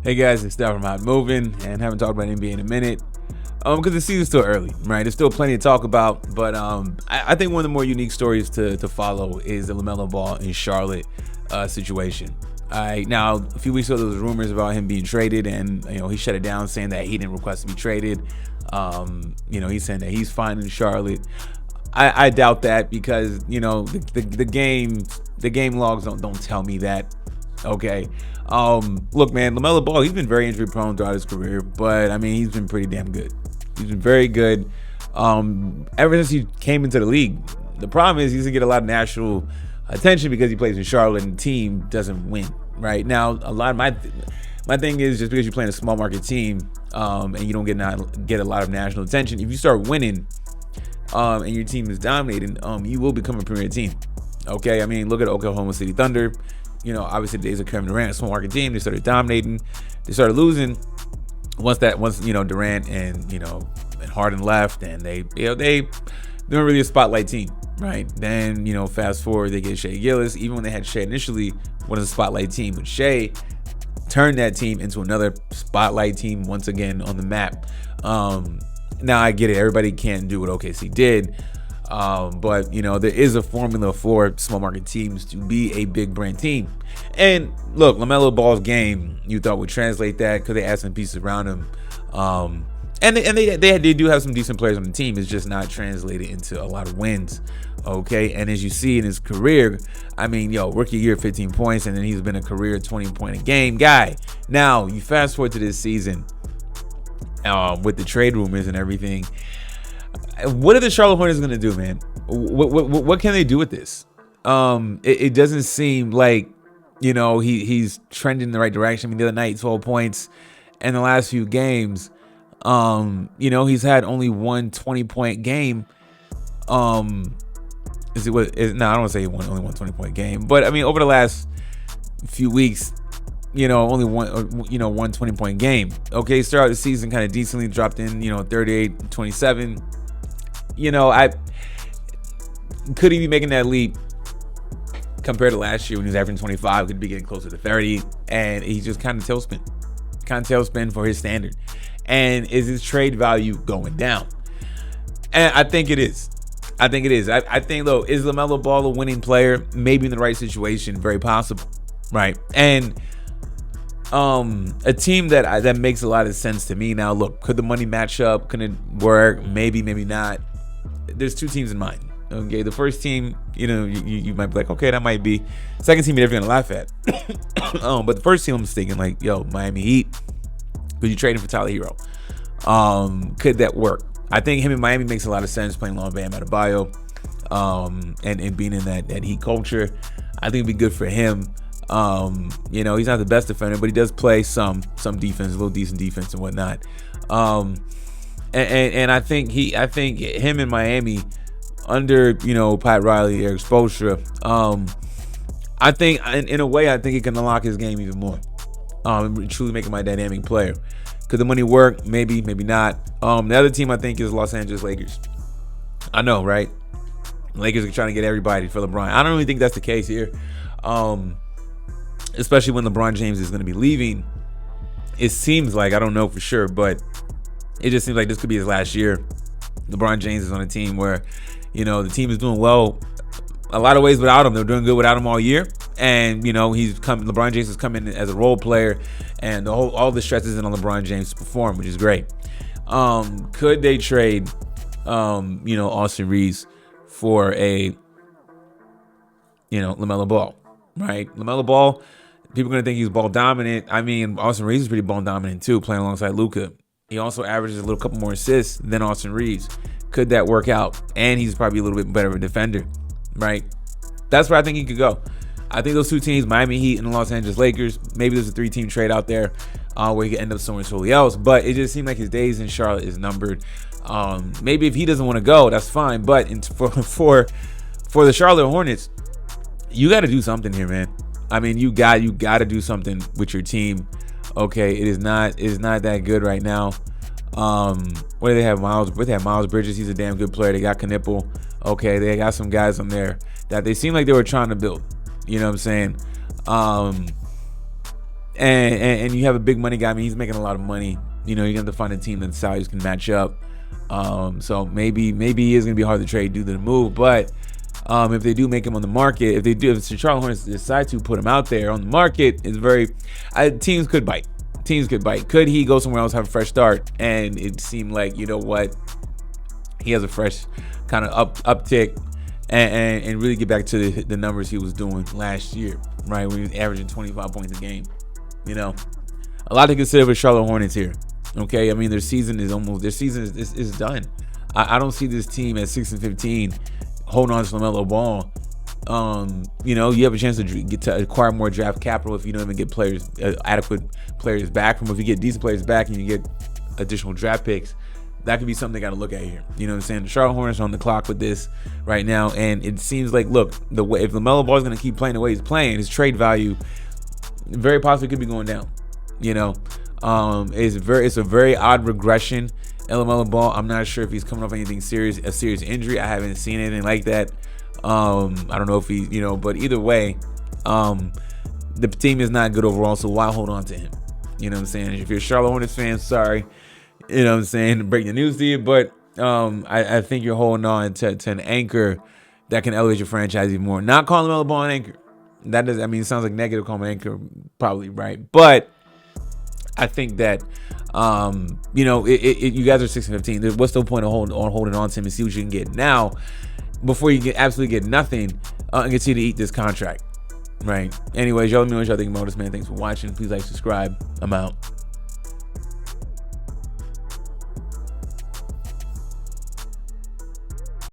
Hey guys, it's Down from Hot Moving, and haven't talked about NBA in a minute. Because the season's still early, right? There's still plenty to talk about, but I think one of the more unique stories to follow is the LaMelo Ball in Charlotte situation. Now, a few weeks ago, there was rumors about him being traded, and he shut it down, saying that he didn't request to be traded. He's saying that he's fine in Charlotte. I doubt that because the game logs don't tell me that. Okay. Look, man, LaMelo Ball, he's been very injury prone throughout his career, but I mean, he's been pretty damn good. He's been very good ever since he came into the league. The problem is he doesn't get a lot of national attention because he plays in Charlotte and the team doesn't win. Right now, a lot of my thing is just because you're playing a small market team and you don't get a lot of national attention, if you start winning and your team is dominating, you will become a premier team. Okay, I mean, look at Oklahoma City Thunder. Obviously the days of Kevin Durant, a small market team, they started dominating, they started losing. Once Durant and Harden left, and they weren't really a spotlight team, right? Then fast forward, they get Shai Gilgeous. Even when they had Shai initially, was a spotlight team, but Shai turned that team into another spotlight team once again on the map. Now I get it, everybody can't do what OKC did. But there is a formula for small market teams to be a big brand team. And look, LaMelo Ball's game, you thought would translate that because they add some pieces around him. And they do have some decent players on the team. It's just not translated into a lot of wins. Okay, and as you see in his career, I mean, rookie year 15 points, and then he's been a career 20-point a game guy. Now you fast forward to this season, with the trade rumors and everything. What are the Charlotte Hornets going to do, man? What can they do with this? It doesn't seem like, he's trending in the right direction. I mean, the other night, 12 points. In the last few games, he's had only one 20-point game. I don't want to say only one 20-point game. But, I mean, over the last few weeks, only one 20-point game. Okay, started the season kind of decently, dropped in, 38, 27. Could he be making that leap compared to last year when he was averaging 25? Could be getting closer to 30, and he's just kind of tailspin for his standard. And is his trade value going down? And I think it is. I think, though, is LaMelo Ball a winning player? Maybe in the right situation, very possible, right? And a team that makes a lot of sense to me. Now, look, could the money match up? Could it work? Maybe not. There's two teams in mind. Okay, the first team, you might be like, okay, that might be. Second team, you're never gonna laugh at. But the first team, I'm just thinking like, Miami Heat. Could you trade him for Tyler Hero? Could that work? I think him in Miami makes a lot of sense, playing along Bam Adebayo, and being in that Heat culture. I think it'd be good for him. He's not the best defender, but he does play some defense, a little decent defense and whatnot. And I think him in Miami under Pat Riley, Eric Spoelstra, I think in a way I think he can unlock his game even more. Truly make him a dynamic player. Could the money work? Maybe not. The other team I think is Los Angeles Lakers. I know, right? Lakers are trying to get everybody for LeBron. I don't really think that's the case here. Especially when LeBron James is going to be leaving. It seems like, I don't know for sure, but it just seems like this could be his last year. LeBron James is on a team where, the team is doing well a lot of ways without him. They're doing good without him all year. And, LeBron James has come in as a role player, and all the stress is in on LeBron James to perform, which is great. Could they trade, Austin Reeves for a, LaMelo Ball, right? LaMelo Ball, people are going to think he's ball dominant. I mean, Austin Reeves is pretty ball dominant too, playing alongside Luka. He also averages a couple more assists than Austin Reeves. Could that work out? And he's probably a little bit better of a defender, right? That's where I think he could go. I think those two teams, Miami Heat and the Los Angeles Lakers, maybe there's a 3-team trade out there where he could end up somewhere totally else. But it just seemed like his days in Charlotte is numbered. Maybe if he doesn't want to go, that's fine. But for the Charlotte Hornets, you got to do something here, man. I mean, you got to do something with your team. Okay, it is not that good right now. What do they have? They have Miles Bridges. He's a damn good player. They got Knipple. Okay, they got some guys on there that they seem like they were trying to build. You know what I'm saying? and you have a big money guy. I mean, he's making a lot of money. You know, you have to find a team that the salaries can match up. So maybe he is going to be hard to trade due to the move. But if they do make him on the market, if the Charlotte Hornets decide to put him out there on the market, it's teams could bite. Teams could bite. Could he go somewhere else, have a fresh start, and it seemed like, you know what, he has a fresh kind of uptick and really get back to the numbers he was doing last year, right? When he was averaging 25 points a game. You know, a lot to consider for Charlotte Hornets here. Okay, I mean their season is done. I don't see this team at 6-15 holding on to LaMelo Ball. You know, you have a chance to get to acquire more draft capital if you don't even get players, adequate players back from. If you get decent players back and you get additional draft picks, that could be something they got to look at here. You know what I'm saying? The Charlotte Hornets are on the clock with this right now, and it seems like, look, if LaMelo Ball is going to keep playing the way he's playing, his trade value very possibly could be going down. You know, it's a very odd regression. LaMelo Ball, I'm not sure if he's coming off anything serious, a serious injury. I haven't seen anything like that. I don't know if he, you know, but either way, the team is not good overall. So why hold on to him? You know what I'm saying? If you're a Charlotte Hornets fan, sorry. You know what I'm saying? To break the news to you, but I think you're holding on to an anchor that can elevate your franchise even more. Not calling LaMelo Ball an anchor. That does, I mean, it sounds like negative calling an anchor, probably right, but I think that you know, you guys are 6-15. What's the point of holding on to him and see what you can get now before you absolutely get nothing and continue to eat this contract, right? Anyways, y'all let me know what y'all think about this, man. Thanks for watching. Please like, subscribe. I'm out.